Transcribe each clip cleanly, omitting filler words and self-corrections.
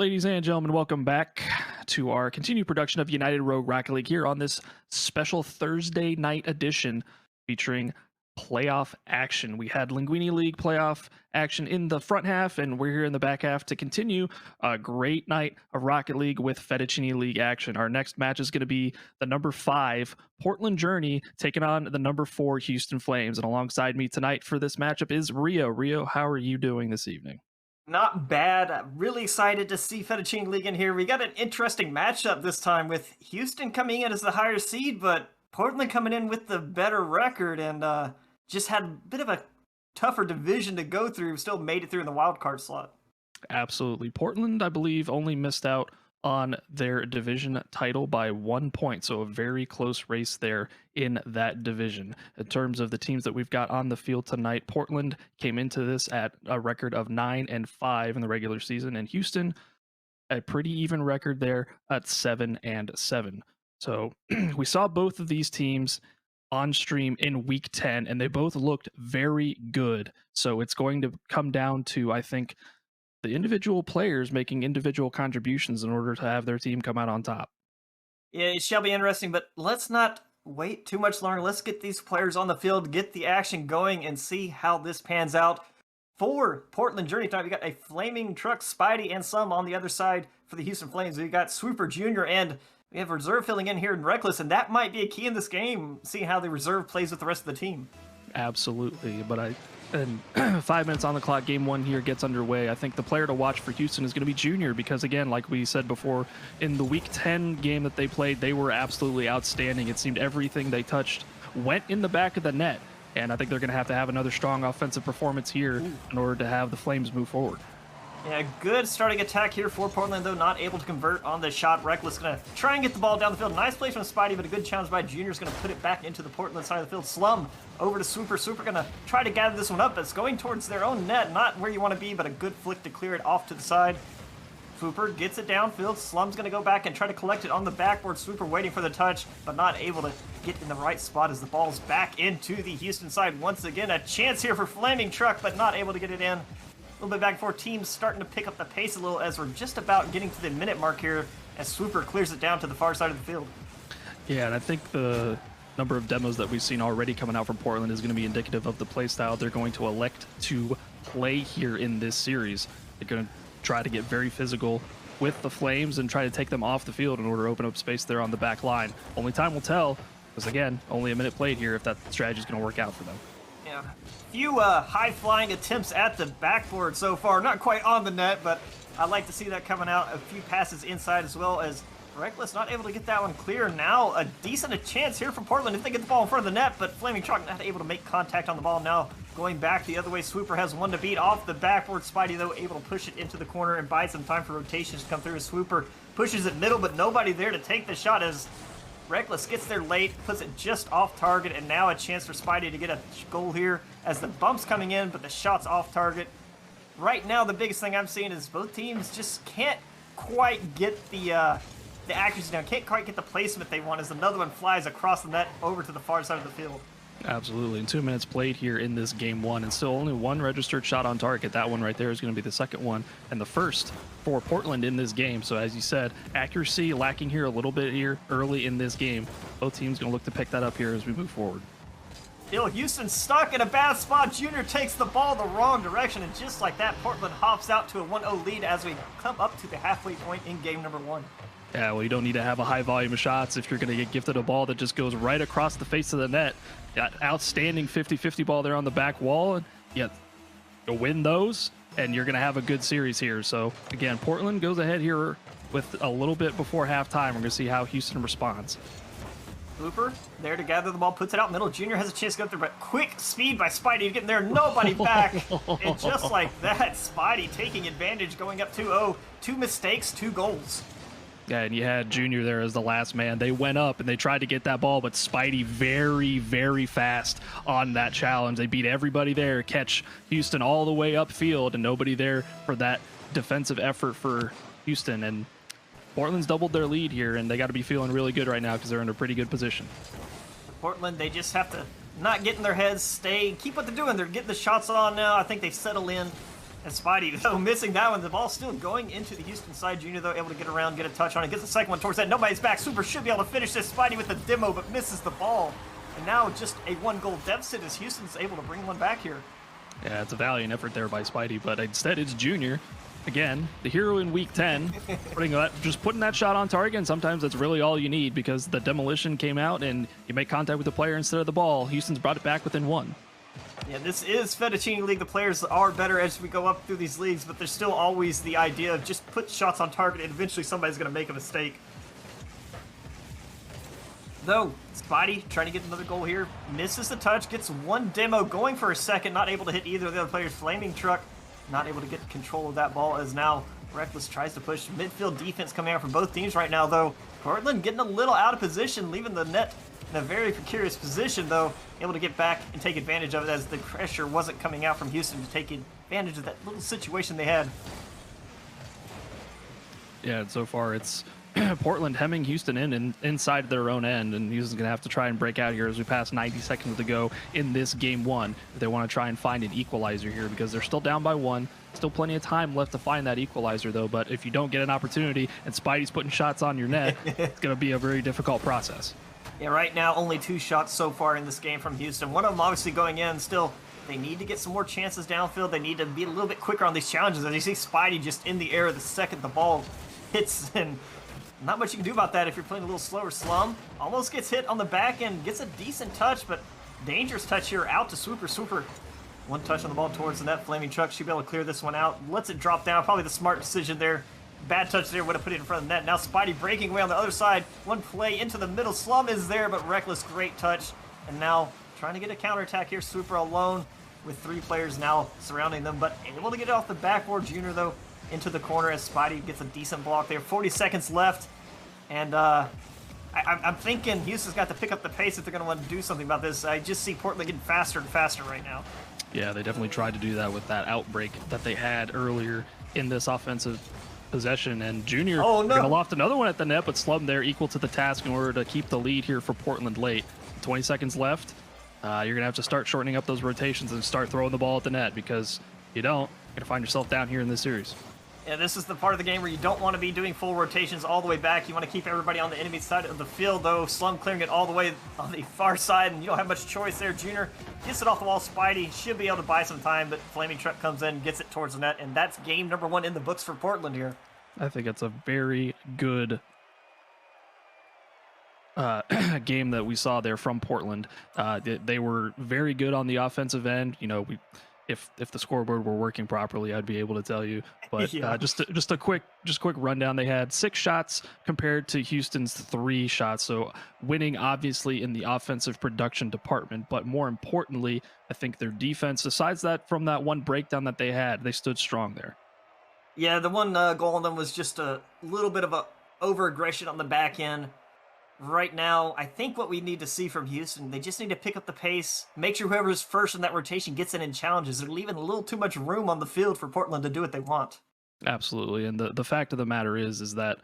Ladies and gentlemen, welcome back to our continued production of United Rogue Rocket League here on this special Thursday night edition featuring playoff action. We had Linguini League playoff action in the front half, and we're here in the back half to continue a great night of Rocket League with Fettuccine League action. Our next match is going to be the number 5 Portland Journey taking on the number 4 Houston Flames. And alongside me tonight for this matchup is Rio. Rio, how are you doing this evening? Not bad. I'm really excited to see Fettuccine League in here. We got an interesting matchup this time with Houston coming in as the higher seed, but Portland coming in with the better record and just had a bit of a tougher division to go through. Still made it through in the wild card slot. Absolutely. Portland, I believe, only missed out on their division title by 1 point, so a very close race there in that division. In terms of the teams that we've got on the field tonight, Portland came into this at a record of 9-5 in the regular season, and Houston a pretty even record there at 7-7. So we saw both of these teams on stream in week 10, and they both looked very good. So it's going to come down to, I think, the individual players making individual contributions in order to have their team come out on top. Yeah, it shall be interesting, but let's not wait too much longer. Let's get these players on the field, get the action going, and see how this pans out. For Portland Journey tonight, we got a Aflamingtruck, Spidey, and Slum on the other side for the Houston Flames. We got Swooper Jr., and we have reserve filling in here in Reckless, and that might be a key in this game, seeing how the reserve plays with the rest of the team. Absolutely, but 5 minutes on the clock, game 1 here gets underway. I think the player to watch for Houston is going to be Junior because, again, like we said before, in the week 10 game that they played, they were absolutely outstanding. It seemed everything they touched went in the back of the net, and I think they're going to have another strong offensive performance here in order to have the Flames move forward. Yeah, good starting attack here for Portland, though not able to convert on the shot. Reckless going to try and get the ball down the field. Nice play from Spidey, but a good challenge by Junior's going to put it back into the Portland side of the field. Slum over to Swooper. Swooper going to try to gather this one up, but it's going towards their own net. Not where you want to be, but a good flick to clear it off to the side. Swooper gets it downfield. Slum's going to go back and try to collect it on the backboard. Swooper waiting for the touch, but not able to get in the right spot as the ball's back into the Houston side. Once again, a chance here for Aflamingtruck, but not able to get it in. A little bit back and forth, teams starting to pick up the pace a little as we're just about getting to the minute mark here as Swooper clears it down to the far side of the field. Yeah, and I think the number of demos that we've seen already coming out from Portland is going to be indicative of the play style they're going to elect to play here in this series. They're going to try to get very physical with the Flames and try to take them off the field in order to open up space there on the back line. Only time will tell, because again, only a minute played here if that strategy is going to work out for them. Yeah, few high-flying attempts at the backboard so far. Not quite on the net, but I like to see that coming out. A few passes inside as well as Reckless not able to get that one clear. Now a decent chance here for Portland if they get the ball in front of the net, but Aflamingtruck not able to make contact on the ball. Now going back the other way, Swooper has one to beat off the backboard. Spidey, though, able to push it into the corner and buy some time for rotations to come through. Swooper pushes it middle, but nobody there to take the shot as Reckless gets there late, puts it just off target, and now a chance for Spidey to get a goal here as the bump's coming in, but the shot's off target. Right now, the biggest thing I'm seeing is both teams just can't quite get the accuracy down, can't quite get the placement they want as another one flies across the net over to the far side of the field. Absolutely. And 2 minutes played here in this game 1, and still only one registered shot on target. That one right there is going to be the second one and the first for Portland in this game. So as you said, accuracy lacking here a little bit here early in this game. Both teams going to look to pick that up here as we move forward. Still, Houston stuck in a bad spot. Junior takes the ball the wrong direction, and just like that, Portland hops out to a 1-0 lead as we come up to the halfway point in game number 1. Yeah, well, you don't need to have a high volume of shots if you're going to get gifted a ball that just goes right across the face of the net. Got outstanding 50-50 ball there on the back wall, and yeah, you'll win those, and you're going to have a good series here. So, again, Portland goes ahead here with a little bit before halftime. We're going to see how Houston responds. Swooper there to gather the ball, puts it out middle. Junior has a chance to go through, but quick speed by Spidey to get in there. Nobody back. And just like that, Spidey taking advantage, going up 2-0. 2 mistakes, 2 goals. Yeah, and you had Junior there as the last man. They went up and they tried to get that ball, but Spidey very, very fast on that challenge. They beat everybody there, catch Houston all the way upfield, and nobody there for that defensive effort for Houston. And Portland's doubled their lead here, and they got to be feeling really good right now because they're in a pretty good position. Portland, they just have to not get in their heads, keep what they're doing. They're getting the shots on now. I think they've settled in. And Spidey, though, missing that one. The ball still going into the Houston side. Junior, though, able to get around, get a touch on it. Gets the second one towards that. Nobody's back. Swooper should be able to finish this. Spidey with the demo, but misses the ball. And now just a 1-goal deficit as Houston's able to bring one back here. Yeah, it's a valiant effort there by Spidey, but instead it's Junior. Again, the hero in week 10, just putting that shot on target, and sometimes that's really all you need because the demolition came out and you make contact with the player instead of the ball. Houston's brought it back within 1. Yeah, this is Fettuccine League. The players are better as we go up through these leagues, but there's still always the idea of just put shots on target and eventually somebody's going to make a mistake. Though, Spidey trying to get another goal here, misses the touch, gets one demo going for a second, not able to hit either of the other players. Aflamingtruck not able to get control of that ball as now Reckless tries to push midfield defense coming out from both teams right now, though. Portland getting a little out of position, leaving the net in a very precarious position, though, able to get back and take advantage of it as the pressure wasn't coming out from Houston to take advantage of that little situation they had. Yeah, and so far it's Portland hemming Houston inside their own end, and Houston's going to have to try and break out here as we pass 90 seconds to go in this game 1. If they want to try and find an equalizer here because they're still down by 1. Still plenty of time left to find that equalizer, though, but if you don't get an opportunity and Spidey's putting shots on your net, it's going to be a very difficult process. Yeah, right now only 2 shots so far in this game from Houston. One of them obviously going in. Still, they need to get some more chances downfield. They need to be a little bit quicker on these challenges. As you see Spidey just in the air the second the ball hits, and not much you can do about that if you're playing a little slower. Slum almost gets hit on the back end, gets a decent touch, but dangerous touch here out to Swooper. Swooper, one touch on the ball towards the net. Aflamingtruck should be able to clear this one out. Lets it drop down. Probably the smart decision there. Bad touch there, would have put it in front of the net. Now Spidey breaking away on the other side. One play into the middle. Slum is there, but Reckless, great touch. And now trying to get a counterattack here. Swooper alone with 3 players now surrounding them, but able to get it off the backboard. Junior, though, into the corner as Spidey gets a decent block there. 40 seconds left. And I'm thinking Houston's got to pick up the pace if they're going to want to do something about this. I just see Portland getting faster and faster right now. Yeah, they definitely tried to do that with that outbreak that they had earlier in this offensive possession, and Junior going to loft another one at the net, but Slum there equal to the task in order to keep the lead here for Portland late. 20 seconds left. You're going to have to start shortening up those rotations and start throwing the ball at the net, because if you don't, you're going to find yourself down here in this series. Yeah, this is the part of the game where you don't want to be doing full rotations all the way back. You want to keep everybody on the enemy side of the field, though. Slum clearing it all the way on the far side, and you don't have much choice there. Junior gets it off the wall. Spidey should be able to buy some time, but Aflamingtruck comes in, gets it towards the net, and that's game number 1 in the books for Portland here. I think it's a very good game that we saw there from Portland. They were very good on the offensive end. You know, if the scoreboard were working properly, I'd be able to tell you. But yeah. just a quick rundown. They had 6 shots compared to Houston's 3 shots. So winning obviously in the offensive production department, but more importantly, I think their defense, aside that from that one breakdown that they had, they stood strong there. Yeah, the one goal on them was just a little bit of a over-aggression on the back end. Right now, I think what we need to see from Houston, they just need to pick up the pace, make sure whoever's first in that rotation gets in challenges. They're leaving a little too much room on the field for Portland to do what they want. Absolutely, and the fact of the matter is that,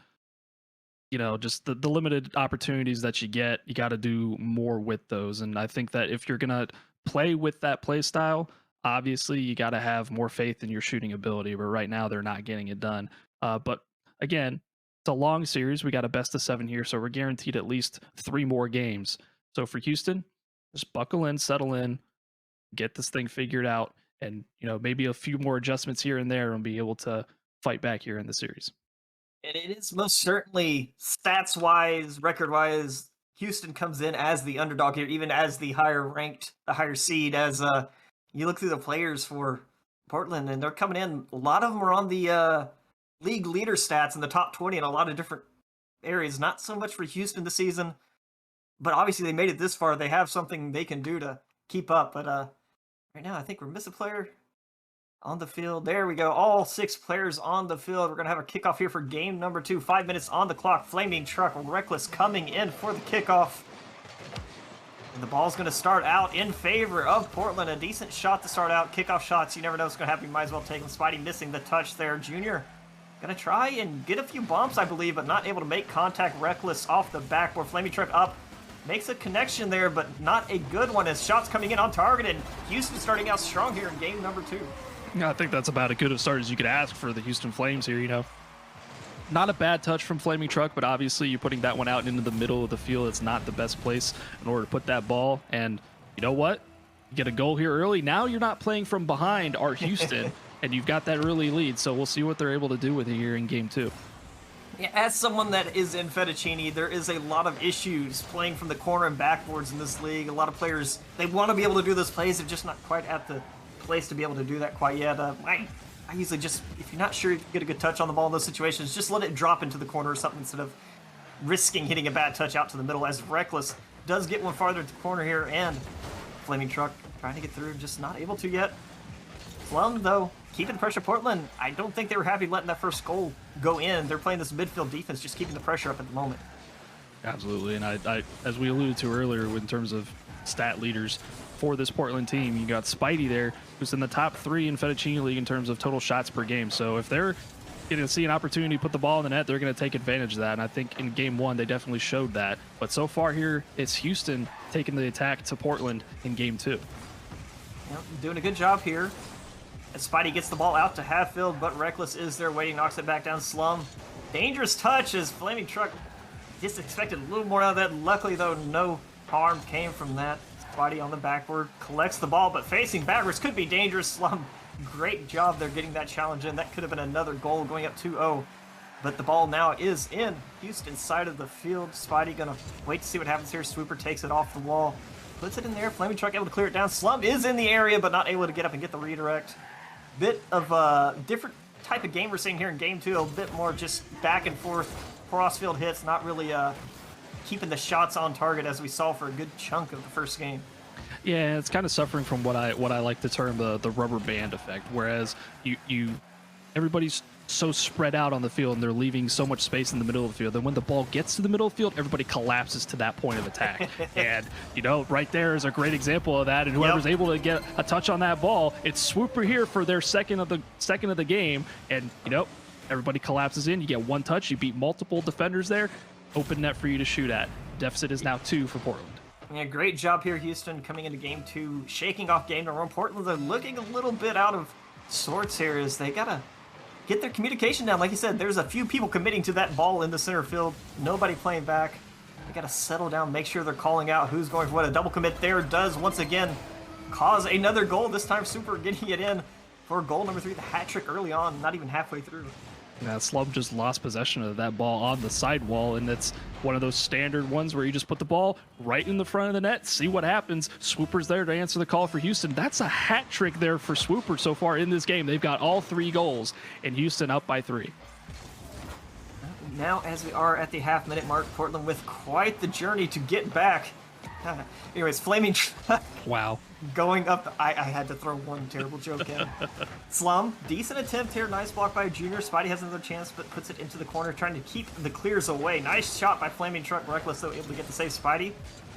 you know, just the limited opportunities that you get, you got to do more with those. And I think that if you're going to play with that play style, obviously you got to have more faith in your shooting ability, but right now they're not getting it done. But again, it's a long series. We got a best of 7 here, so we're guaranteed at least 3 more games. So for Houston, just buckle in, settle in, get this thing figured out, and, you know, maybe a few more adjustments here and there and be able to fight back here in the series. And it is most certainly, stats-wise, record-wise, Houston comes in as the underdog here, even as the higher ranked, the higher seed, as you look through the players for Portland, and they're coming in. A lot of them are on the league leader stats in the top 20 in a lot of different areas. Not so much for Houston this season, but obviously they made it this far. They have something they can do to keep up. But right now, I think we're missing a player on the field. There we go. All 6 players on the field. We're going to have a kickoff here for game number 2. 5 minutes on the clock. Aflamingtruck, Reckless coming in for the kickoff. And the ball's going to start out in favor of Portland. A decent shot to start out. Kickoff shots, you never know what's going to happen. You might as well take them. Spidey missing the touch there. Junior going to try and get a few bumps, I believe, but not able to make contact. Reckless off the backboard. Aflamingtruck up. Makes a connection there, but not a good one as shots coming in on target. And Houston starting out strong here in game number 2. Yeah, I think that's about as good a start as you could ask for the Houston Flames here, you know. Not a bad touch from Aflamingtruck, but obviously you're putting that one out into the middle of the field. It's not the best place in order to put that ball. And you know what? You get a goal here early. Now you're not playing from behind our Houston, and you've got that early lead. So we'll see what they're able to do with it here in game 2. Yeah, as someone that is in Fettuccine, there is a lot of issues playing from the corner and backboards in this league. A lot of players, they want to be able to do those plays. They're just not quite at the place to be able to do that quite yet. I usually just, if you're not sure you get a good touch on the ball in those situations, just let it drop into the corner or something instead of risking hitting a bad touch out to the middle, as Reckless does get one farther to the corner here, and Aflamingtruck trying to get through, just not able to yet. Slum, though, keeping the pressure. Portland, I don't think they were happy letting that first goal go in. They're playing this midfield defense, just keeping the pressure up at the moment. Absolutely, and I as we alluded to earlier, in terms of stat leaders for this Portland team, you got Spidey there, who's in the top 3 in Fettuccine League in terms of total shots per game. So if they're going to see an opportunity to put the ball in the net, they're going to take advantage of that. And I think in game 1, they definitely showed that. But so far here, it's Houston taking the attack to Portland in game 2. Yep, doing a good job here. As Spidey gets the ball out to half field, but Reckless is there waiting, knocks it back down. Slum, dangerous touch as Aflamingtruck just expected a little more out of that. Luckily, though, no harm came from that. Spidey on the backboard collects the ball, but facing backwards could be dangerous. Slum, great job there getting that challenge in. That could have been another goal going up 2-0. But the ball now is in Houston's side of the field. Spidey gonna wait to see what happens here. Swooper takes it off the wall, puts it in there. Aflamingtruck able to clear it down. Slum is in the area, but not able to get up and get the redirect. Bit of a different type of game we're seeing here in game 2. A bit more just back and forth cross-field hits, not really keeping the shots on target as we saw for a good chunk of the first game. Yeah, it's kind of suffering from what I like to term the rubber band effect, whereas everybody's so spread out on the field and they're leaving so much space in the middle of the field. Then when the ball gets to the middle of the field, everybody collapses to that point of attack. And, you know, right there is a great example of that. And whoever's able to get a touch on that ball, it's Swooper here for their second of the game. And, you know, everybody collapses in. You get one touch. You beat multiple defenders there. Open net for you to shoot at. Deficit is now 2 for Portland. Yeah, great job here, Houston, coming into game 2, shaking off game number 1. Portland, they're looking a little bit out of sorts here as they got to get their communication down. Like you said, there's a few people committing to that ball in the center field. Nobody playing back. They got to settle down, make sure they're calling out who's going for what. A double commit there does, once again, cause another goal. This time, Super getting it in for goal number 3, the hat trick early on, not even halfway through. Yeah, Slum just lost possession of that ball on the sidewall, and it's one of those standard ones where you just put the ball right in the front of the net, see what happens. Swooper's there to answer the call for Houston. That's a hat trick there for Swooper so far in this game. They've got all 3 goals, and Houston up by 3. Now, as we are at the half-minute mark, Portland with quite the journey to get back. Anyways, Aflamingtruck. Wow. Going up, I had to throw one terrible joke in. Slum, decent attempt here. Nice block by Junior. Spidey has another chance, but puts it into the corner, trying to keep the clears away. Nice shot by Aflamingtruck. Reckless, though, able to get the save. Spidey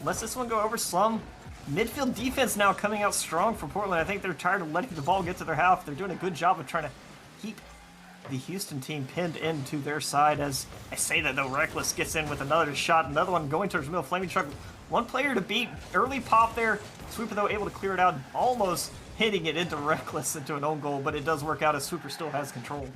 lets this one go over. Slum, midfield defense now coming out strong for Portland. I think they're tired of letting the ball get to their half. They're doing a good job of trying to keep the Houston team pinned into their side. As I say that, though, Reckless gets in with another shot. Another one going towards the middle. Aflamingtruck, one player to beat. Early pop there. Swooper, though, able to clear it out, almost hitting it into Reckless into an own goal, but it does work out as Swooper still has control.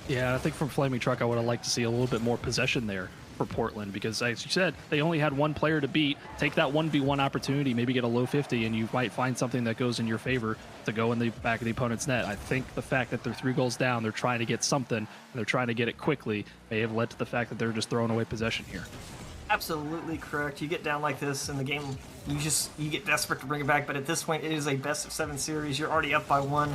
Yeah, I think from Aflamingtruck, I would have liked to see a little bit more possession there for Portland, because as you said, they only had one player to beat. Take that 1v1 opportunity, maybe get a low 50, and you might find something that goes in your favor to go in the back of the opponent's net. I think the fact that they're 3 goals down, they're trying to get something, and they're trying to get it quickly, may have led to the fact that they're just throwing away possession here. Absolutely correct. You get down like this in the game, you get desperate to bring it back, but at this point, it is a best-of-7 series. You're already up by 1.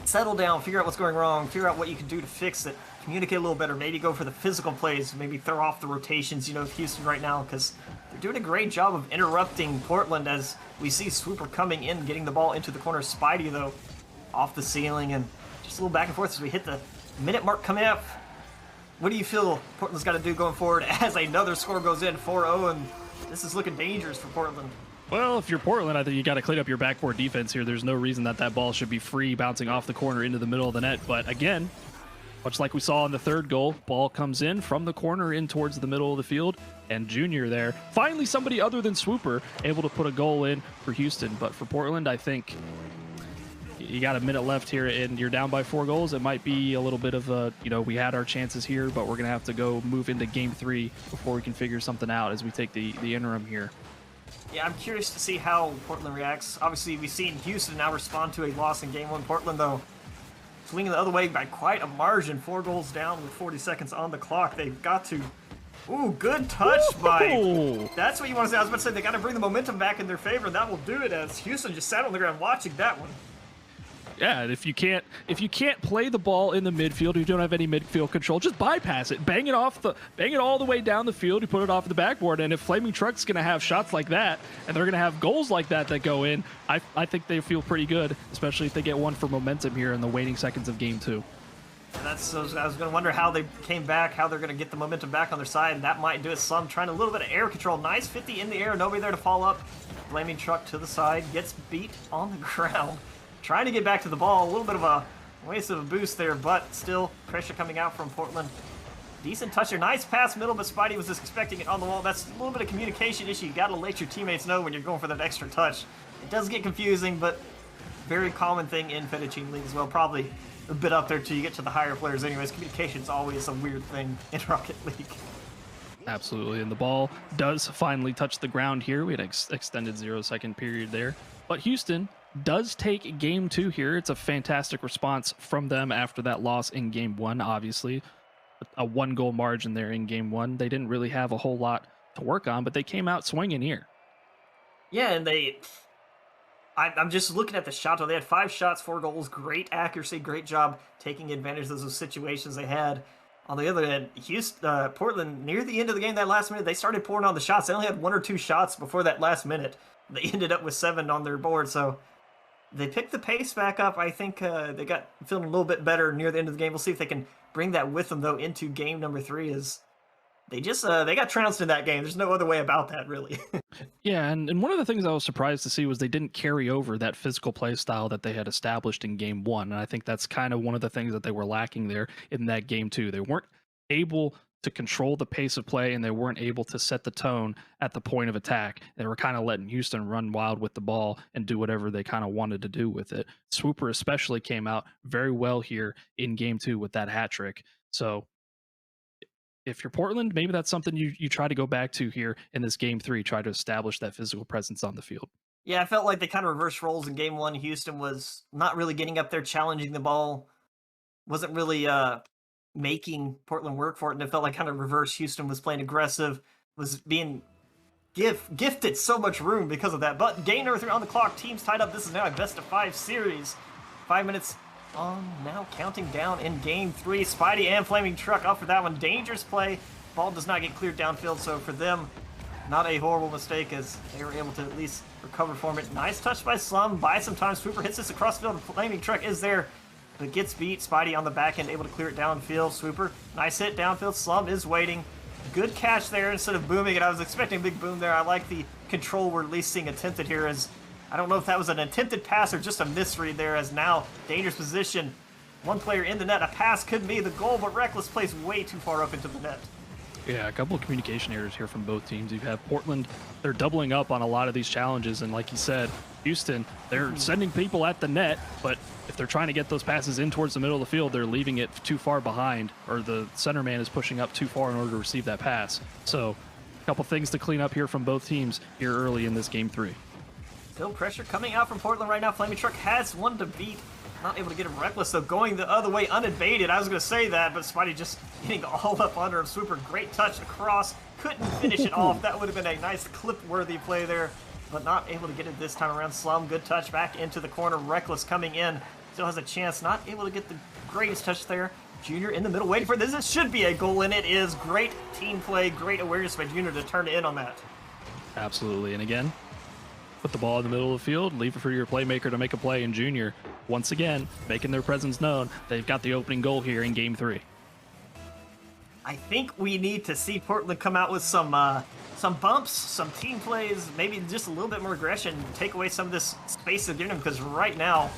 Settle down, figure out what's going wrong, figure out what you can do to fix it, communicate a little better, maybe go for the physical plays, maybe throw off the rotations, you know, with Houston right now, because they're doing a great job of interrupting Portland as we see Swooper coming in, getting the ball into the corner. Spidey, though, off the ceiling, and just a little back and forth as we hit the minute mark coming up. What do you feel Portland's got to do going forward as another score goes in, 4-0, and this is looking dangerous for Portland? Well, if you're Portland, I think you got to clean up your backboard defense here. There's no reason that ball should be free bouncing off the corner into the middle of the net. But again, much like we saw in the 3rd goal, ball comes in from the corner in towards the middle of the field, and Junior there, finally somebody other than Swooper, able to put a goal in for Houston. But for Portland, I think you got a minute left here and you're down by 4 goals, it might be a little bit of a, we had our chances here, but we're going to have to go move into game 3 before we can figure something out as we take the interim here. Yeah, I'm curious to see how Portland reacts. Obviously, we've seen Houston now respond to a loss in game 1. Portland, though, swinging the other way by quite a margin. 4 goals down with 40 seconds on the clock. They've got to... Ooh, good touch by... That's what you want to say. I was about to say they got to bring the momentum back in their favor, and that will do it as Houston just sat on the ground watching that one. Yeah, and if you can't play the ball in the midfield, you don't have any midfield control, just bypass it, bang it all the way down the field. You put it off the backboard, and if Aflamingtruck's going to have shots like that, and they're going to have goals like that go in, I think they feel pretty good, especially if they get one for momentum here in the waning seconds of game 2. And I was going to wonder how they came back, how they're going to get the momentum back on their side, and that might do it. Slum trying a little bit of air control. Nice 50 in the air, nobody there to follow up. Aflamingtruck to the side, gets beat on the ground. Trying to get back to the ball, a little bit of a waste of a boost there, but still pressure coming out from Portland. Decent touch there, nice pass middle, but Spidey was just expecting it on the wall. That's a little bit of communication issue. You got to let your teammates know when you're going for that extra touch. It does get confusing, but very common thing in Fettuccine League as well. Probably a bit up there till you get to the higher players anyways. Communication's always a weird thing in Rocket League. Absolutely, and the ball does finally touch the ground here. We had an extended 0-second period there, but Houston does take game 2 here. It's a fantastic response from them after that loss in game 1, obviously. A 1-goal margin there in game 1. They didn't really have a whole lot to work on, but they came out swinging here. Yeah, and I'm just looking at the shot. They had 5 shots, 4 goals, great accuracy, great job taking advantage of those situations they had. On the other end, Portland, near the end of the game, that last minute, they started pouring on the shots. They only had 1 or 2 shots before that last minute. They ended up with 7 on their board, so they picked the pace back up. I think they got feeling a little bit better near the end of the game. We'll see if they can bring that with them, though, into game number 3. Is they just they got trounced in that game. There's no other way about that, really. Yeah, and one of the things I was surprised to see was they didn't carry over that physical play style that they had established in game 1. And I think that's kind of one of the things that they were lacking there in that game 2. They weren't able to control the pace of play, and they weren't able to set the tone at the point of attack. They were kind of letting Houston run wild with the ball and do whatever they kind of wanted to do with it. Swooper especially came out very well here in game 2 with that hat trick. So if you're Portland, maybe that's something you try to go back to here in this game 3, try to establish that physical presence on the field. Yeah, I felt like they kind of reversed roles in game 1. Houston was not really getting up there, challenging the ball, wasn't really making Portland work for it, and it felt like kind of reverse. Houston was playing aggressive, was being gifted so much room because of that. But game number 3 on the clock, teams tied up. This is now a best-of-5 series. 5 minutes on, now counting down in game 3. Spidey and Aflamingtruck up for that one. Dangerous play. Ball does not get cleared downfield, so for them, not a horrible mistake as they were able to at least recover from it. Nice touch by Slum. Buy some time. Swooper hits this across the field. Aflamingtruck is there, but gets beat. Spidey on the back end, able to clear it downfield. Swooper, nice hit downfield. Slum is waiting. Good catch there instead of booming it. I was expecting a big boom there. I like the control we're at least seeing attempted here, as I don't know if that was an attempted pass or just a misread there, as now dangerous position. One player in the net. A pass could be the goal, but Reckless plays way too far up into the net. Yeah, a couple of communication errors here from both teams. You have Portland, they're doubling up on a lot of these challenges, and like you said, Houston, they're sending people at the net, but if they're trying to get those passes in towards the middle of the field, they're leaving it too far behind, or the center man is pushing up too far in order to receive that pass. So a couple things to clean up here from both teams here early in this game 3. Still pressure coming out from Portland right now. Aflamingtruck has one to beat. Not able to get him. Reckless, though, going the other way unabated. I was going to say that, but Spidey just getting all up under him. Swooper, great touch across. Couldn't finish it off. That would have been a nice clip-worthy play there, but not able to get it this time around. Slum, good touch back into the corner. Reckless coming in. Still has a chance. Not able to get the greatest touch there. Junior in the middle waiting for this. This should be a goal, and it is. Great team play. Great awareness by Junior to turn in on that. Absolutely. And again, put the ball in the middle of the field, leave it for your playmaker to make a play, and Junior, once again, making their presence known. They've got the opening goal here in game 3. I think we need to see Portland come out with some bumps, some team plays, maybe just a little bit more aggression, take away some of this space they're giving them, because right now,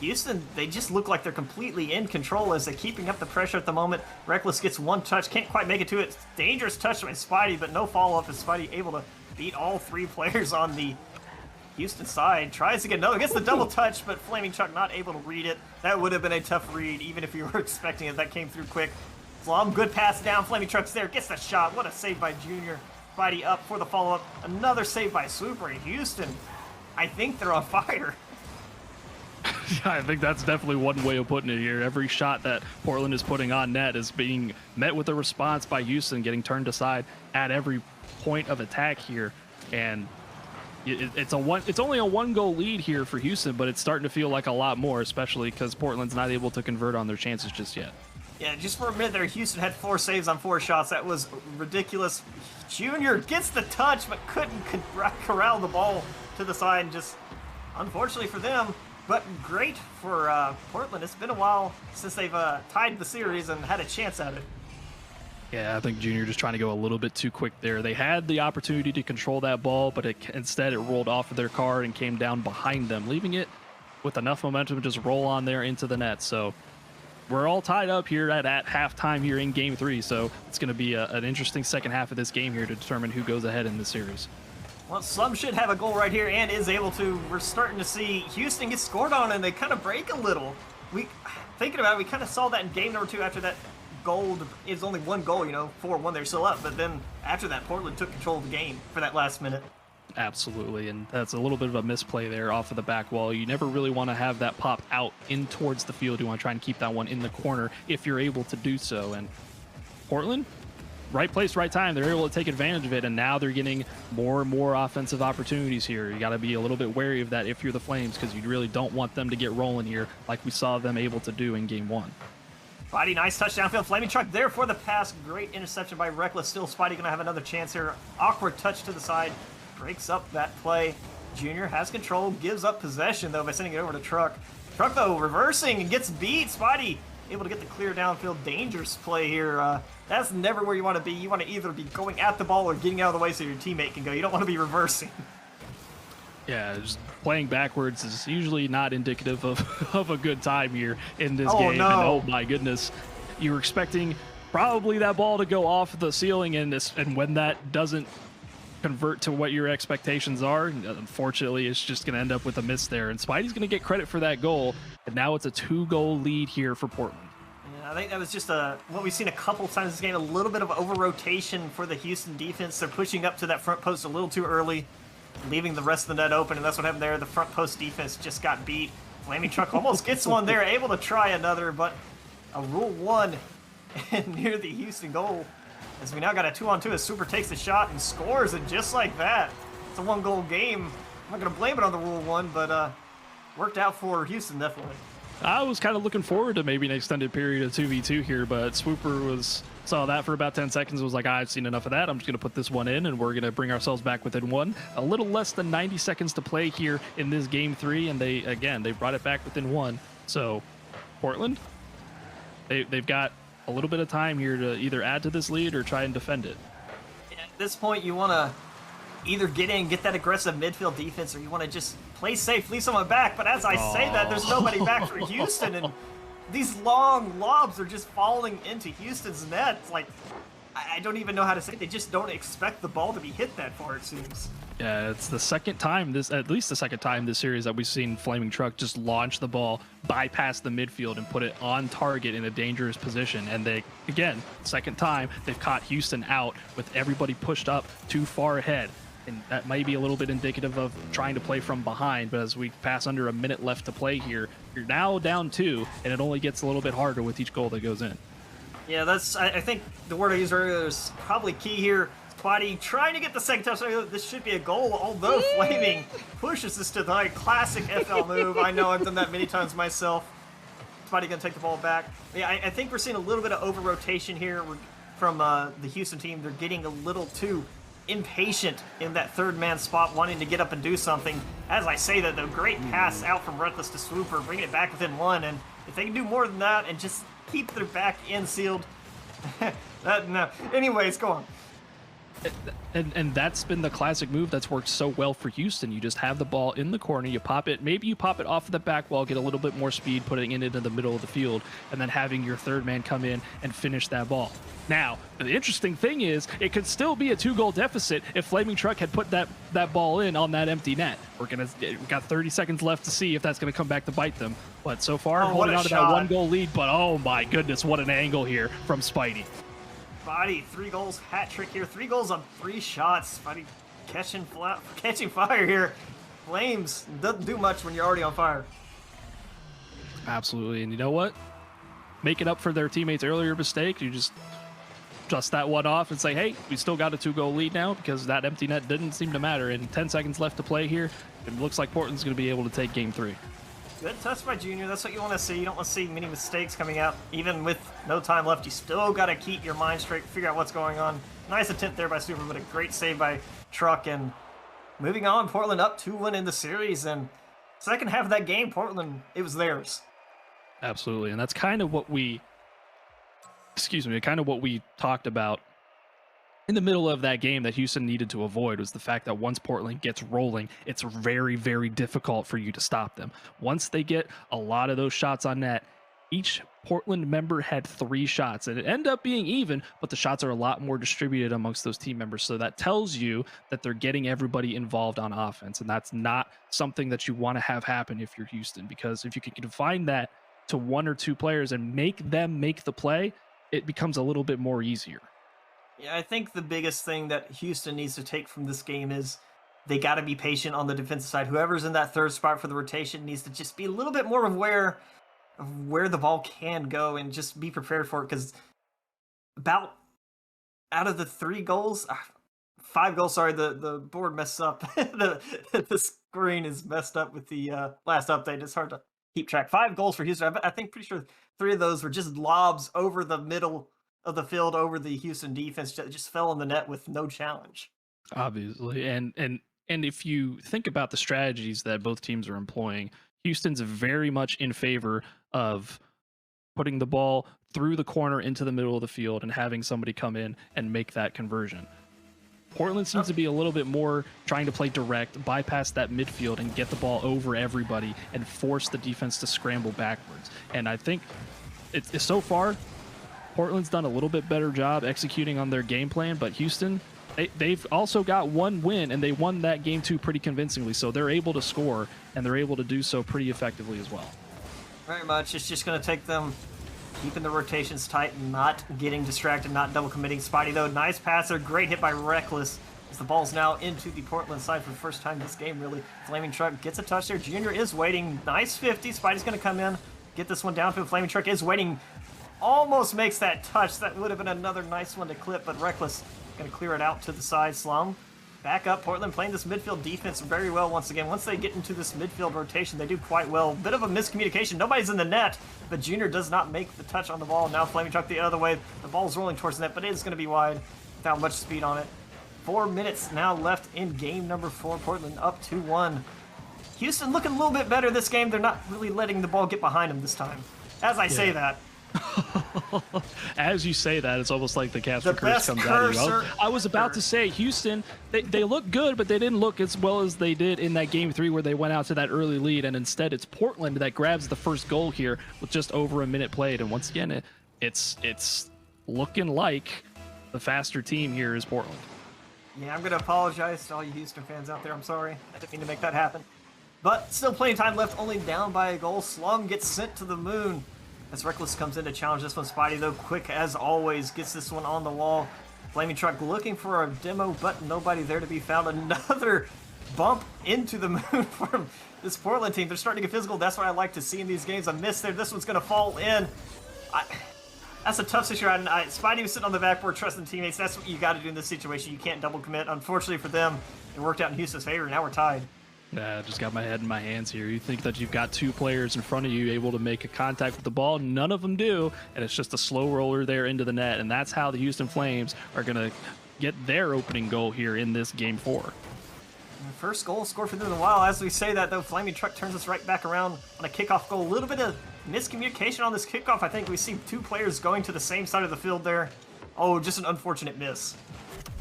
Houston, they just look like they're completely in control as they're keeping up the pressure at the moment. Reckless gets one touch, can't quite make it to it. Dangerous touch by Spidey, but no follow-up, as Spidey able to beat all 3 players on the Houston side, tries to get another, gets the double touch, but Aflamingtruck not able to read it. That would have been a tough read, even if you were expecting it. That came through quick. Slum, good pass down, Aflamingtruck's there, gets the shot. What a save by Junior. Spidey up for the follow-up. Another save by Swooper. Houston, I think they're on fire. I think that's definitely one way of putting it here. Every shot that Portland is putting on net is being met with a response by Houston, getting turned aside at every point of attack here. And it's only a 1-goal lead here for Houston, but it's starting to feel like a lot more, especially because Portland's not able to convert on their chances just yet. Yeah, just for a minute there, Houston had 4 saves on 4 shots. That was ridiculous. Junior gets the touch, but couldn't corral the ball to the side, and just, unfortunately for them, but great for Portland. It's been a while since they've tied the series and had a chance at it. Yeah, I think Junior just trying to go a little bit too quick there. They had the opportunity to control that ball, but instead it rolled off of their car and came down behind them, leaving it with enough momentum to just roll on there into the net. So we're all tied up here at halftime here in Game 3, so it's going to be an interesting second half of this game here to determine who goes ahead in the series. Well, Slum should have a goal right here and is able to. We're starting to see Houston get scored on, and they kind of break a little. Thinking about it, we kind of saw that in game number 2 after that goal. It's only 1 goal, 4-1, they're still up. But then after that, Portland took control of the game for that last minute. Absolutely, and that's a little bit of a misplay there off of the back wall. You never really want to have that pop out in towards the field. You want to try and keep that one in the corner if you're able to do so. And Portland, right place, right time. They're able to take advantage of it, and now they're getting more and more offensive opportunities here. You got to be a little bit wary of that if you're the Flames, because you really don't want them to get rolling here like we saw them able to do in Game 1. Spidey, nice touchdown field. Aflamingtruck there for the pass. Great interception by Reckless. Still, Spidey going to have another chance here. Awkward touch to the side. Breaks up that play. Junior has control. Gives up possession, though, by sending it over to Truck. Truck, though, reversing and gets beat. Spidey able to get the clear downfield. Dangerous play here. That's never where you want to be. You want to either be going at the ball or getting out of the way so your teammate can go. You don't want to be reversing. Yeah, just playing backwards is usually not indicative of a good time here in this game. No. And oh my goodness, you were expecting probably that ball to go off the ceiling, and when that doesn't convert to what your expectations are, unfortunately, it's just going to end up with a miss there. And Spidey's going to get credit for that goal, and now it's a 2-goal lead here for Portland. I think that was just what we've seen a couple times this game, a little bit of over-rotation for the Houston defense. They're pushing up to that front post a little too early, leaving the rest of the net open, and that's what happened there. The front post defense just got beat. Aflamingtruck almost gets one there, able to try another, but a Rule 1 near the Houston goal, as we now got a 2-on-2 as Swooper takes the shot and scores, and just like that, it's a 1-goal game. I'm not going to blame it on the Rule 1, but worked out for Houston, definitely. I was kind of looking forward to maybe an extended period of 2v2 here, but Swooper saw that for about 10 seconds and was like, I've seen enough of that. I'm just going to put this one in, and we're going to bring ourselves back within 1. A little less than 90 seconds to play here in this Game 3, and they brought it back within 1. So Portland, they've got a little bit of time here to either add to this lead or try and defend it. At this point, you want to either get in, get that aggressive midfield defense, or you want to just play safe, leave someone back. But as I say that, there's nobody back for Houston, and these long lobs are just falling into Houston's net. It's like, I don't even know how to say it. They just don't expect the ball to be hit that far, it seems. Yeah, it's the second time at least the second time this series that we've seen Aflamingtruck just launch the ball, bypass the midfield, and put it on target in a dangerous position. And they, again, second time they've caught Houston out with everybody pushed up too far ahead. And that might be a little bit indicative of trying to play from behind, but as we pass under a minute left to play here, you're now down 2, and it only gets a little bit harder with each goal that goes in. Yeah, I think the word I used earlier is probably key here. Spidey trying to get the second touchdown. This should be a goal, although Flaming pushes this to the right. Classic FL move. I know I've done that many times myself. Spidey going to take the ball back. Yeah, I think we're seeing a little bit of over-rotation here from the Houston team. They're getting a little too impatient in that third man spot, wanting to get up and do something. As I say that, though, great pass out from Reckless to Swooper, bringing it back within 1, and if they can do more than that and just keep their back end sealed, no. Anyways, go on. And that's been the classic move that's worked so well for Houston. You just have the ball in the corner, you pop it, maybe you pop it off of the back wall, get a little bit more speed, putting it into the middle of the field, and then having your third man come in and finish that ball. Now, the interesting thing is, it could still be a 2-goal deficit if Aflamingtruck had put that ball in on that empty net. We got 30 seconds left to see if that's going to come back to bite them. But so far, holding on to that 1-goal lead. But oh my goodness, what an angle here from Spidey. Spidey, 3 goals, hat trick here. 3 goals on 3 shots. Spidey catching fire here. Flames doesn't do much when you're already on fire. Absolutely, and you know what? Making up for their teammates' earlier mistake, you just dust that one off and say, hey, we still got a 2-goal lead now because that empty net didn't seem to matter. And 10 seconds left to play here. It looks like Portland's going to be able to take game 3. Good touch by Junior. That's what you want to see. You don't want to see many mistakes coming out. Even with no time left, you still got to keep your mind straight, figure out what's going on. Nice attempt there by Swooper, but a great save by Truck. And moving on, Portland up 2-1 in the series. And second half of that game, Portland, it was theirs. Absolutely. And that's kind of what we talked about in the middle of that game that Houston needed to avoid, was the fact that once Portland gets rolling, it's very, very difficult for you to stop them. Once they get a lot of those shots on net, each Portland member had 3 shots, and it ended up being even, but the shots are a lot more distributed amongst those team members. So that tells you that they're getting everybody involved on offense, and that's not something that you want to have happen if you're Houston, because if you can confine that to 1 or 2 players and make them make the play, it becomes a little bit more easier. Yeah, I think the biggest thing that Houston needs to take from this game is they got to be patient on the defensive side. Whoever's in that third spot for the rotation needs to just be a little bit more aware of where the ball can go and just be prepared for it, because out of the 5 goals, sorry, the board messed up. the screen is messed up with the last update. It's hard to keep track. 5 goals for Houston. I think pretty sure 3 of those were just lobs over the middle of the field, over the Houston defense, just fell in the net with no challenge. Obviously, and if you think about the strategies that both teams are employing, Houston's very much in favor of putting the ball through the corner into the middle of the field and having somebody come in and make that conversion. Portland seems to be a little bit more trying to play direct, bypass that midfield and get the ball over everybody and force the defense to scramble backwards. And I think it's so far, Portland's done a little bit better job executing on their game plan, but Houston, they've also got 1 win, and they won that game 2 pretty convincingly, so they're able to score, and they're able to do so pretty effectively as well. Very much. It's just going to take them keeping the rotations tight and not getting distracted, not double committing. Spidey, though, nice passer, great hit by Reckless, as the ball's now into the Portland side for the first time this game, really. Aflamingtruck gets a touch there. Junior is waiting. Nice 50. Spidey's going to come in, get this one down to Aflamingtruck is waiting. Almost makes that touch. That would have been another nice one to clip, but Reckless going to clear it out to the side. Slum back up. Portland playing this midfield defense very well once again. Once they get into this midfield rotation, they do quite well. Bit of a miscommunication. Nobody's in the net, but Junior does not make the touch on the ball. Now Aflamingtruck the other way. The ball's rolling towards the net, but it is going to be wide without much speed on it. 4 minutes now left in game number 4. Portland up 2-1. Houston looking a little bit better this game. They're not really letting the ball get behind them this time. As I say that. As you say that, it's almost like the Casper curse comes out of you. I was about to say, Houston, they look good, but they didn't look as well as they did in that game 3 where they went out to that early lead, and instead it's Portland that grabs the first goal here with just over a minute played. And once again, it's looking like the faster team here is Portland. Yeah, I'm going to apologize to all you Houston fans out there. I'm sorry. I didn't mean to make that happen. But still plenty of time left, only down by a goal. Slum gets sent to the moon as Reckless comes in to challenge this one. Spidey, though, quick as always, gets this one on the wall. Aflamingtruck looking for a demo, but nobody there to be found. Another bump into the moon from this Portland team. They're starting to get physical. That's what I like to see in these games. A miss there. This one's going to fall in. That's a tough situation. Spidey was sitting on the backboard trusting teammates. That's what you got to do in this situation. You can't double commit. Unfortunately for them, it worked out in Houston's favor. Now we're tied. I just got my head in my hands here. You think that you've got 2 players in front of you able to make a contact with the ball. None of them do, and it's just a slow roller there into the net, and that's how the Houston Flames are going to get their opening goal here in this Game 4. The first goal scored for them in a while. As we say that, though, Aflamingtruck turns us right back around on a kickoff goal. A little bit of miscommunication on this kickoff. I think we see 2 players going to the same side of the field there. Oh, just an unfortunate miss.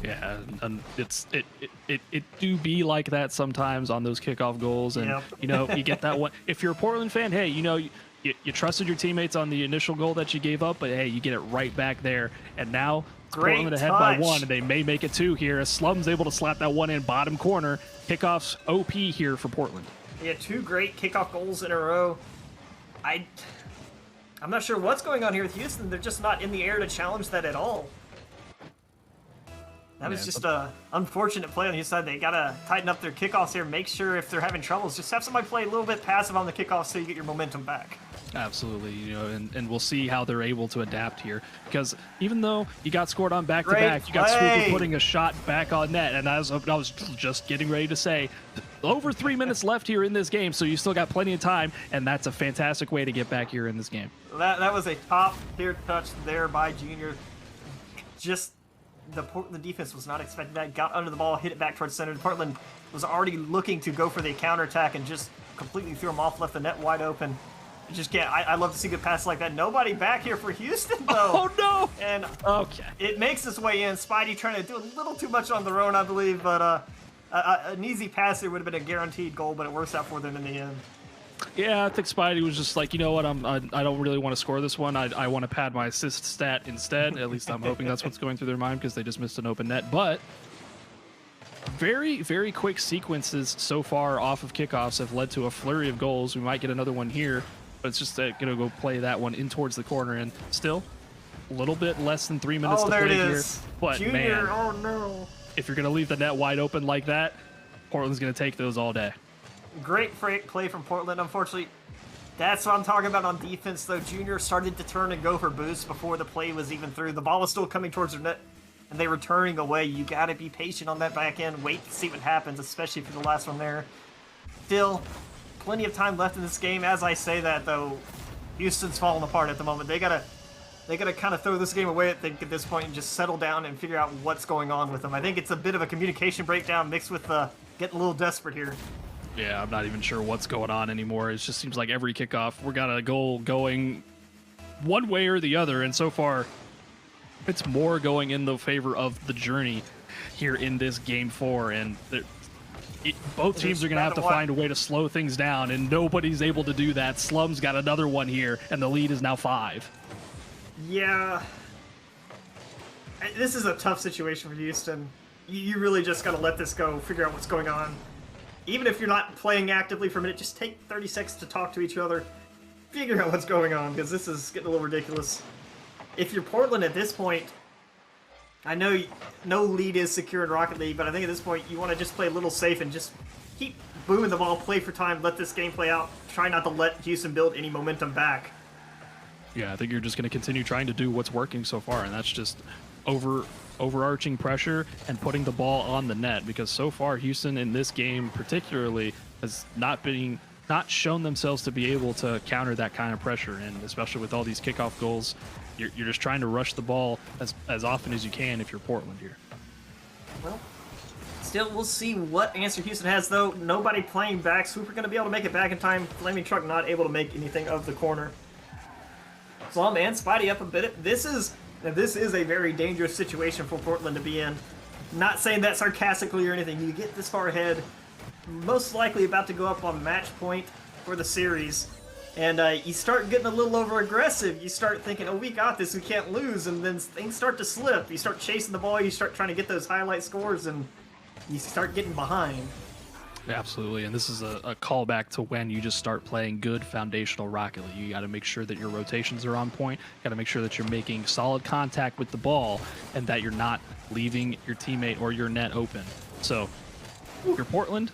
Yeah, and it do be like that sometimes on those kickoff goals, and Yep. you get that one. If you're a Portland fan, hey, you trusted your teammates on the initial goal that you gave up, but hey, you get it right back there, and now it's Great Portland ahead by touch. 1, and they may make it 2 here as Slum's able to slap that one in bottom corner. Kickoffs OP here for Portland. Yeah, 2 great kickoff goals in a row. I'm not sure what's going on here with Houston. They're just not in the air to challenge that at all. That was just a unfortunate play on the side. They gotta tighten up their kickoffs here. Make sure if they're having troubles, just have somebody play a little bit passive on the kickoff so you get your momentum back. Absolutely, and we'll see how they're able to adapt here, because even though you got scored on back-to-back, you got Swooper putting a shot back on net, and I was just getting ready to say, over 3 minutes left here in this game, so you still got plenty of time, and that's a fantastic way to get back here in this game. That was a top-tier touch there by Junior. Just the Portland defense was not expecting that. Got under the ball, hit it back towards center. Portland was already looking to go for the counterattack and just completely threw him off, left the net wide open. Just can't. I love to see good passes like that. Nobody back here for Houston, though. Oh, no! And okay, it makes its way in. Spidey trying to do a little too much on their own, I believe, but an easy pass there would have been a guaranteed goal, but it works out for them in the end. Yeah, I think Spidey was just like, you know what, I don't really want to score this one. I want to pad my assist stat instead. At least I'm hoping that's what's going through their mind, because they just missed an open net. But very, very quick sequences so far off of kickoffs have led to a flurry of goals. We might get another one here, but it's just going to go play that one in towards the corner. And still, a little bit less than 3 minutes to play here. But Junior, man, oh no. If you're going to leave the net wide open like that, Portland's going to take those all day. Great play from Portland. Unfortunately, that's what I'm talking about on defense, though. Junior started to turn and go for boosts before the play was even through. The ball was still coming towards their net, and they were turning away. You got to be patient on that back end. Wait to see what happens, especially for the last one there. Still, plenty of time left in this game. As I say that, though, Houston's falling apart at the moment. They gotta kind of throw this game away, I think, at this point and just settle down and figure out what's going on with them. I think it's a bit of a communication breakdown mixed with getting a little desperate here. Yeah, I'm not even sure what's going on anymore. It just seems like every kickoff, we got a goal going one way or the other, and so far, it's more going in the favor of the journey here in this Game 4, and both teams are going to have to find a way to slow things down, and nobody's able to do that. Slum's got another one here, and the lead is now 5. Yeah. This is a tough situation for Houston. You really just got to let this go, figure out what's going on. Even if you're not playing actively for a minute, just take 30 seconds to talk to each other, figure out what's going on, because this is getting a little ridiculous. If you're Portland at this point, I know no lead is secure in Rocket League, but I think at this point you want to just play a little safe and just keep booming the ball, play for time, let this game play out, try not to let Houston build any momentum back. Yeah, I think you're just going to continue trying to do what's working so far, and that's just overarching pressure and putting the ball on the net, because so far Houston in this game particularly has not shown themselves to be able to counter that kind of pressure, and especially with all these kickoff goals, you're just trying to rush the ball as often as you can if you're Portland here. Well, still, we'll see what answer Houston has, though. Nobody playing back. Swooper going to be able to make it back in time. Aflamingtruck not able to make anything of the corner. Slum and Spidey up a bit. This is a very dangerous situation for Portland to be in. Not saying that sarcastically or anything. You get this far ahead, most likely about to go up on match point for the series, and you start getting a little over aggressive. You start thinking, oh, we got this, we can't lose, and then things start to slip. You start chasing the ball, you start trying to get those highlight scores, and you start getting behind. Absolutely, and this is a callback to when you just start playing good foundational Rocket League. You got to make sure that your rotations are on point. Got to make sure that you're making solid contact with the ball, and that you're not leaving your teammate or your net open. So, if you're Portland,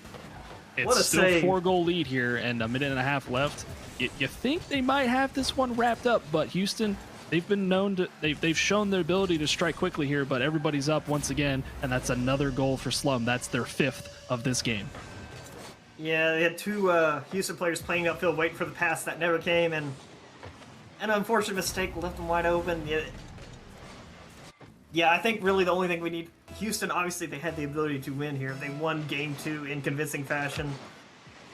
it's still a 4-goal lead here, and a minute and a half left. You think they might have this one wrapped up, but Houston, they've been known to they've shown their ability to strike quickly here. But everybody's up once again, and that's another goal for Slum. That's their 5th of this game. Yeah, they had 2 Houston players playing upfield, waiting for the pass that never came, and an unfortunate mistake left them wide open. Yeah, I think really the only thing we need... Houston, obviously, they had the ability to win here. They won Game 2 in convincing fashion.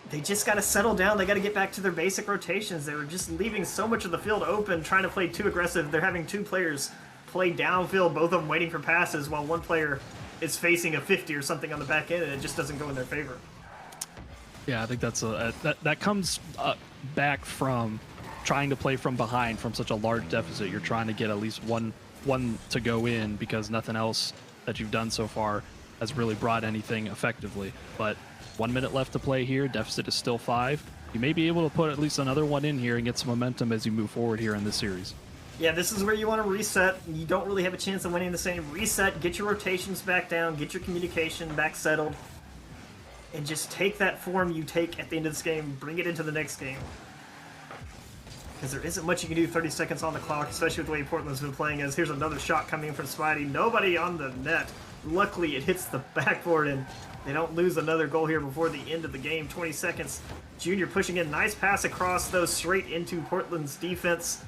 They just got to settle down. They got to get back to their basic rotations. They were just leaving so much of the field open, trying to play too aggressive. They're having 2 players play downfield, both of them waiting for passes, while one player is facing a 50 or something on the back end, and it just doesn't go in their favor. Yeah, I think that's that comes back from trying to play from behind from such a large deficit. You're trying to get at least one to go in because nothing else that you've done so far has really brought anything effectively. But 1 minute left to play here. Deficit is still 5. You may be able to put at least another one in here and get some momentum as you move forward here in this series. Yeah, this is where you want to reset. You don't really have a chance of winning the same. Reset, get your rotations back down, get your communication back settled, and just take that form you take at the end of this game, bring it into the next game. Because there isn't much you can do 30 seconds on the clock, especially with the way Portland's been playing. As here's another shot coming from Spidey. Nobody on the net. Luckily, it hits the backboard, and they don't lose another goal here before the end of the game. 20 seconds. Junior pushing in. Nice pass across, though, straight into Portland's defense.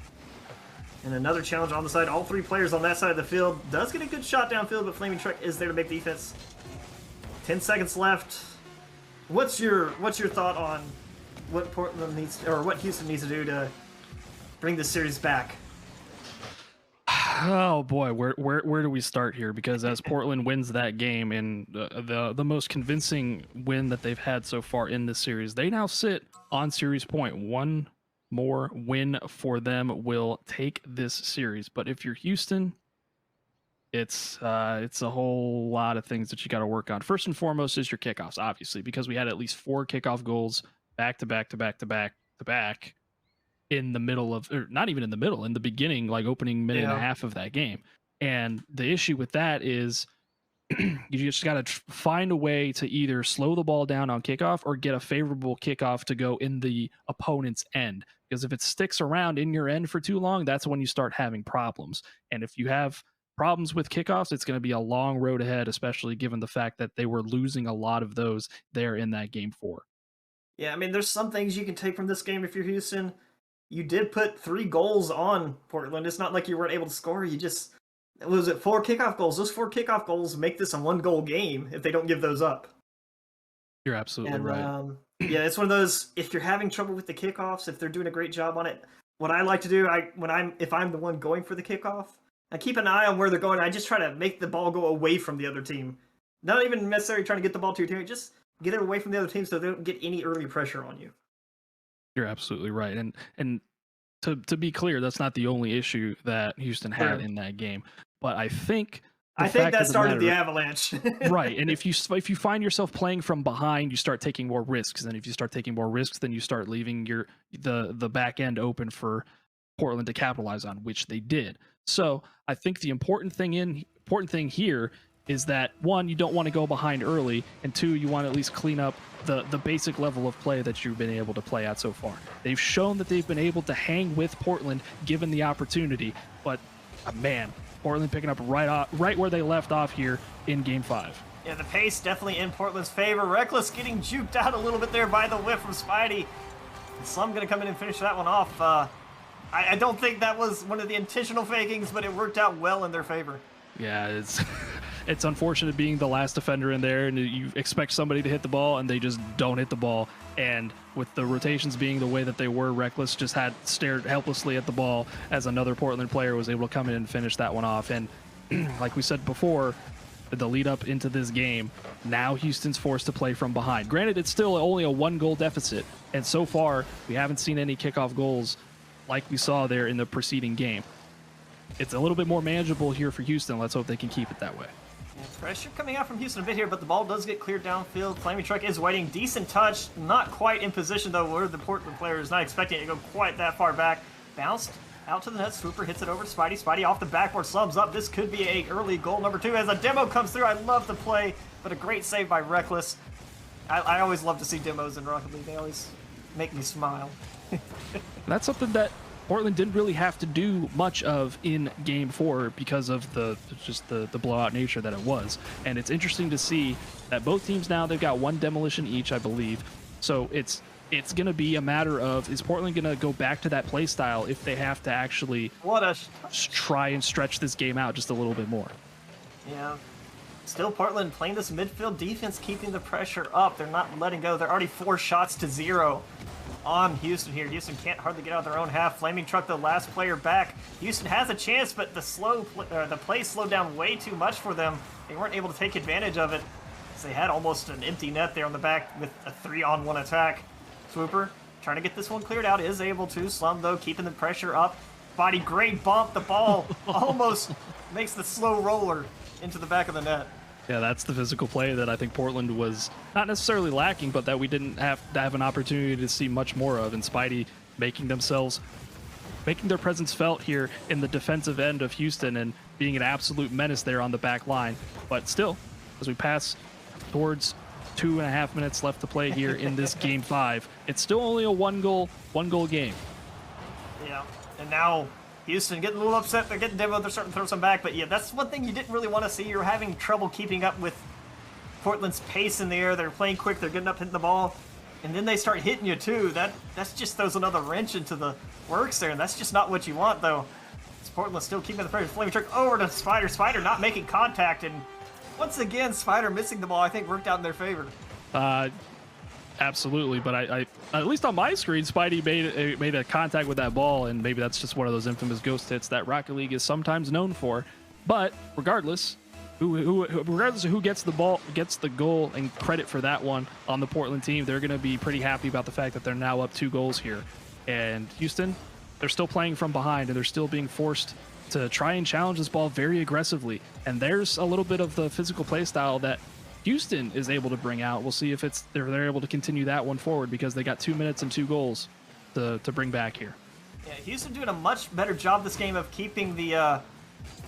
And another challenge on the side. All 3 players on that side of the field. Does get a good shot downfield, but Aflamingtruck is there to make defense. 10 seconds left. What's your thought on what Portland needs to, or what Houston needs to do to bring this series back? Oh boy, where do we start here? Because as Portland wins that game in the most convincing win that they've had so far in this series, they now sit on series point. One more win for them will take this series. But if you're Houston, it's a whole lot of things that you got to work on. First and foremost is your kickoffs, obviously, because we had at least 4 kickoff goals back to back in the middle of, or not even in the middle, in the beginning, like opening minute and a half of that game. And the issue with that is you just got to find a way to either slow the ball down on kickoff or get a favorable kickoff to go in the opponent's end. Because if it sticks around in your end for too long, that's when you start having problems. And if you have problems with kickoffs, it's going to be a long road ahead, especially given the fact that they were losing a lot of those there in that game 4. Yeah, I mean, there's some things you can take from this game if you're Houston. You did put 3 goals on Portland. It's not like you weren't able to score. You just, was it 4 kickoff goals? Those 4 kickoff goals make this a 1-goal game if they don't give those up. You're absolutely right. Yeah, it's one of those, if you're having trouble with the kickoffs, if they're doing a great job on it, what I like to do, if I'm the one going for the kickoff, I keep an eye on where they're going. I just try to make the ball go away from the other team. Not even necessarily trying to get the ball to your team, just get it away from the other team so they don't get any early pressure on you. You're absolutely right. And to be clear, that's not the only issue that Houston had in that game. But I think that started the avalanche. Right. And if you find yourself playing from behind, you start taking more risks. And if you start taking more risks, then you start leaving the back end open for Portland to capitalize on, which they did. So I think the important thing here is that 1, you don't want to go behind early, and 2, you want to at least clean up the basic level of play that you've been able to play at so far. They've shown that they've been able to hang with Portland given the opportunity, but man, Portland picking up right where they left off here in game 5. Yeah, the pace definitely in Portland's favor. Reckless getting juked out a little bit there by the whip from Spidey. And Slum going to come in and finish that one off. I don't think that was one of the intentional fakings, but it worked out well in their favor. Yeah, it's unfortunate being the last defender in there, and you expect somebody to hit the ball, and they just don't hit the ball. And with the rotations being the way that they were, Reckless just stared helplessly at the ball as another Portland player was able to come in and finish that one off. And like we said before, the lead up into this game, now Houston's forced to play from behind. Granted, it's still only a 1-goal deficit, and so far we haven't seen any kickoff goals like we saw there in the preceding game. It's a little bit more manageable here for Houston. Let's hope they can keep it that way. Pressure coming out from Houston a bit here, but the ball does get cleared downfield. Aflamingtruck is waiting. Decent touch. Not quite in position, though, where the Portland player is not expecting it to go quite that far back. Bounced out to the net. Swooper hits it over to Spidey. Spidey off the backboard. Slums up. This could be an early goal number 2 as a demo comes through. I love the play, but a great save by Reckless. I always love to see demos in Rocket League. They always make me smile. That's something that Portland didn't really have to do much of in game 4 because of the blowout nature that it was. And it's interesting to see that both teams now, they've got 1 demolition each, I believe. So it's going to be a matter of, is Portland going to go back to that play style if they have to actually try and stretch this game out just a little bit more? Yeah. Still Portland playing this midfield defense, keeping the pressure up. They're not letting go. They're already 4 shots to 0. on Houston here. Houston can't hardly get out of their own half. Aflamingtruck, the last player back. Houston has a chance, but the play slowed down way too much for them. They weren't able to take advantage of it. So they had almost an empty net there on the back with a 3-on-1 attack. Swooper trying to get this one cleared out, is able to. Slum, though, keeping the pressure up. Body, great bump. The ball almost makes the slow roller into the back of the net. Yeah, that's the physical play that I think Portland was not necessarily lacking, but that we didn't have to have an opportunity to see much more of. And Spidey making their presence felt here in the defensive end of Houston and being an absolute menace there on the back line. But still, as we pass towards 2.5 minutes left to play here in this game 5, it's still only a one goal game. Yeah, and now Houston getting a little upset. They're getting demoed. They're starting to throw some back. But yeah, that's one thing you didn't really want to see. You're having trouble keeping up with Portland's pace in the air. They're playing quick. They're getting up, hitting the ball. And then they start hitting you, too. That's just throws another wrench into the works there. And that's just not what you want, though. It's Portland still keeping the pressure. Aflamingtruck over to Spider. Spider not making contact. And once again, Spider missing the ball, I think, worked out in their favor. Absolutely, but I at least on my screen, Spidey made a contact with that ball, and maybe that's just one of those infamous ghost hits that Rocket League is sometimes known for. But regardless, regardless of who gets the ball, gets the goal and credit for that one on the Portland team, they're going to be pretty happy about the fact that they're now up 2 goals here. And Houston, they're still playing from behind, and they're still being forced to try and challenge this ball very aggressively. And there's a little bit of the physical play style that Houston is able to bring out. We'll see if they're able to continue that one forward, because they got 2 minutes and 2 goals to bring back here. Yeah, Houston doing a much better job this game of keeping the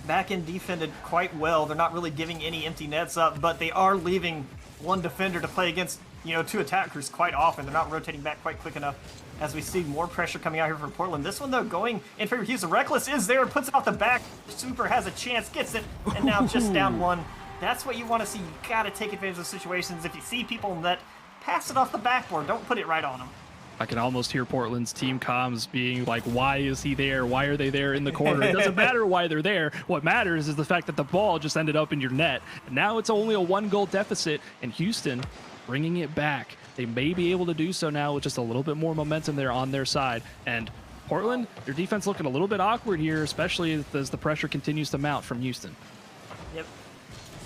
back end defended quite well. They're not really giving any empty nets up, but they are leaving one defender to play against, 2 attackers quite often. They're not rotating back quite quick enough, as we see more pressure coming out here for Portland. This one, though, going in favor of Houston. Reckless is there, puts it off the back. Swooper has a chance, gets it, and now just down 1. That's what you want to see. You got to take advantage of situations. If you see people in net, pass it off the backboard. Don't put it right on them. I can almost hear Portland's team comms being like, why is he there? Why are they there in the corner? It doesn't matter why they're there. What matters is the fact that the ball just ended up in your net. And now it's only a 1-goal deficit, and Houston bringing it back. They may be able to do so now with just a little bit more momentum there on their side. And Portland, your defense looking a little bit awkward here, especially as the pressure continues to mount from Houston. Yep.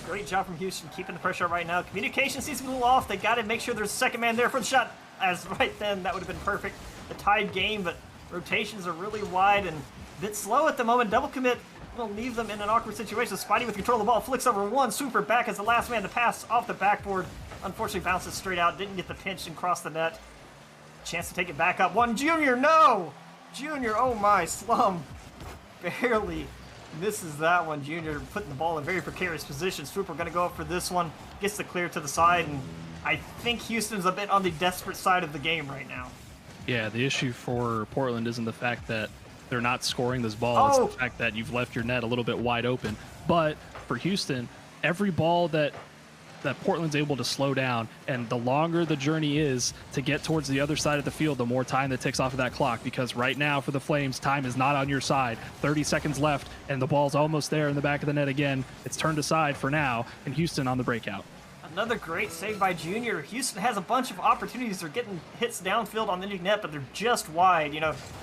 Great job from Houston, keeping the pressure up right now. Communication seems to be a little off. They got to make sure there's a second man there for the shot. As right then, that would have been perfect. The tied game, but rotations are really wide and a bit slow at the moment. Double commit will leave them in an awkward situation. Spidey with control of the ball, flicks over 1. Swooper back as the last man to pass off the backboard. Unfortunately, bounces straight out. Didn't get the pinch and cross the net. Chance to take it back up. 1. Junior, no! Junior, oh my, Slum barely misses that one. Junior putting the ball in very precarious position. Swooper going to go up for this one. Gets the clear to the side, and I think Houston's a bit on the desperate side of the game right now. Yeah, the issue for Portland isn't the fact that they're not scoring this ball. It's the fact that you've left your net a little bit wide open. But for Houston, every ball that Portland's able to slow down, and the longer the journey is to get towards the other side of the field, the more time that ticks off of that clock, because right now for the Flames, time is not on your side. 30 seconds left, and the ball's almost there in the back of the net again. It's turned aside for now, and Houston on the breakout. Another great save by Junior. Houston has a bunch of opportunities. They're getting hits downfield on the net, but they're just wide,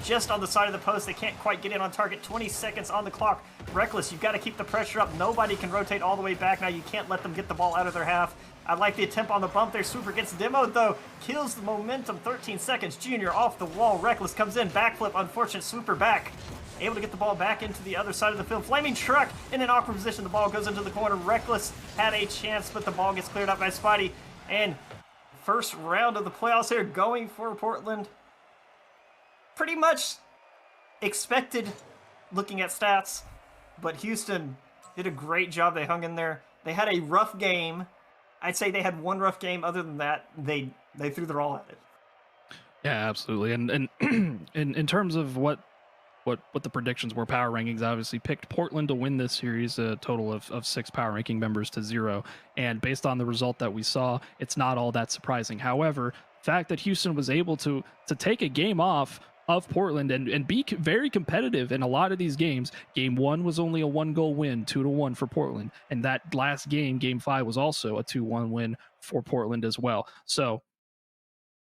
just on the side of the post. They can't quite get in on target. 20 seconds on the clock. Reckless, you've got to keep the pressure up. Nobody can rotate all the way back now. You can't let them get the ball out of their half. I like the attempt on the bump there. Swooper gets demoed, though. Kills the momentum. 13 seconds. Junior off the wall. Reckless comes in. Backflip. Unfortunate. Swooper back. Able to get the ball back into the other side of the field. Aflamingtruck in an awkward position. The ball goes into the corner. Reckless had a chance, but the ball gets cleared up by Spidey. And first round of the playoffs here going for Portland. Pretty much expected looking at stats, but Houston did a great job. They hung in there. They had a rough game. I'd say they had one rough game. Other than that, they threw their all at it. Yeah, absolutely. And in terms of what the predictions were, power rankings obviously picked Portland to win this series, a total of 6 power ranking members to 0. And based on the result that we saw, it's not all that surprising. However, the fact that Houston was able to take a game off of Portland and be very competitive in a lot of these games. Game 1 was only a 1-goal win, 2-1 for Portland. And that last game, game 5, was also a 2-1 win for Portland as well. So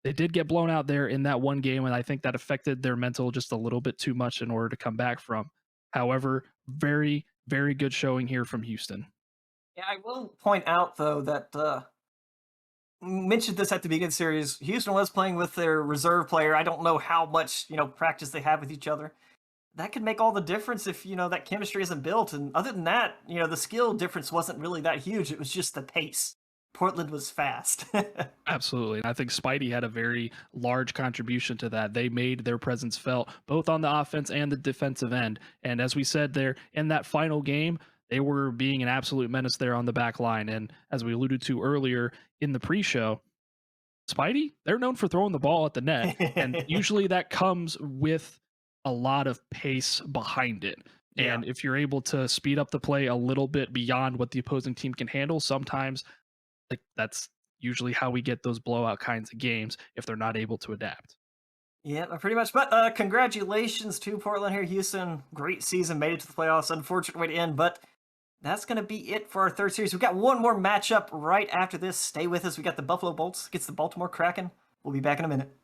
They did get blown out there in that one game, and I think that affected their mental just a little bit too much in order to come back from. However, very, very good showing here from Houston. Yeah, I will point out though that mentioned this at the beginning of the series. Houston was playing with their reserve player. I don't know how much practice they have with each other. That could make all the difference if that chemistry isn't built. And other than that, the skill difference wasn't really that huge. It was just the pace. Portland was fast. Absolutely. And I think Spidey had a very large contribution to that. They made their presence felt both on the offense and the defensive end. And as we said there in that final game, they were being an absolute menace there on the back line. And as we alluded to earlier in the pre-show, Spidey, they're known for throwing the ball at the net. And usually that comes with a lot of pace behind it. And if you're able to speed up the play a little bit beyond what the opposing team can handle, sometimes that's usually how we get those blowout kinds of games if they're not able to adapt. Yeah, pretty much. But congratulations to Portland here, Houston. Great season, made it to the playoffs. Unfortunate way to end, but that's going to be it for our third series. We've got one more matchup right after this. Stay with us. We got the Buffalo Bolts against the Baltimore Kraken. We'll be back in a minute.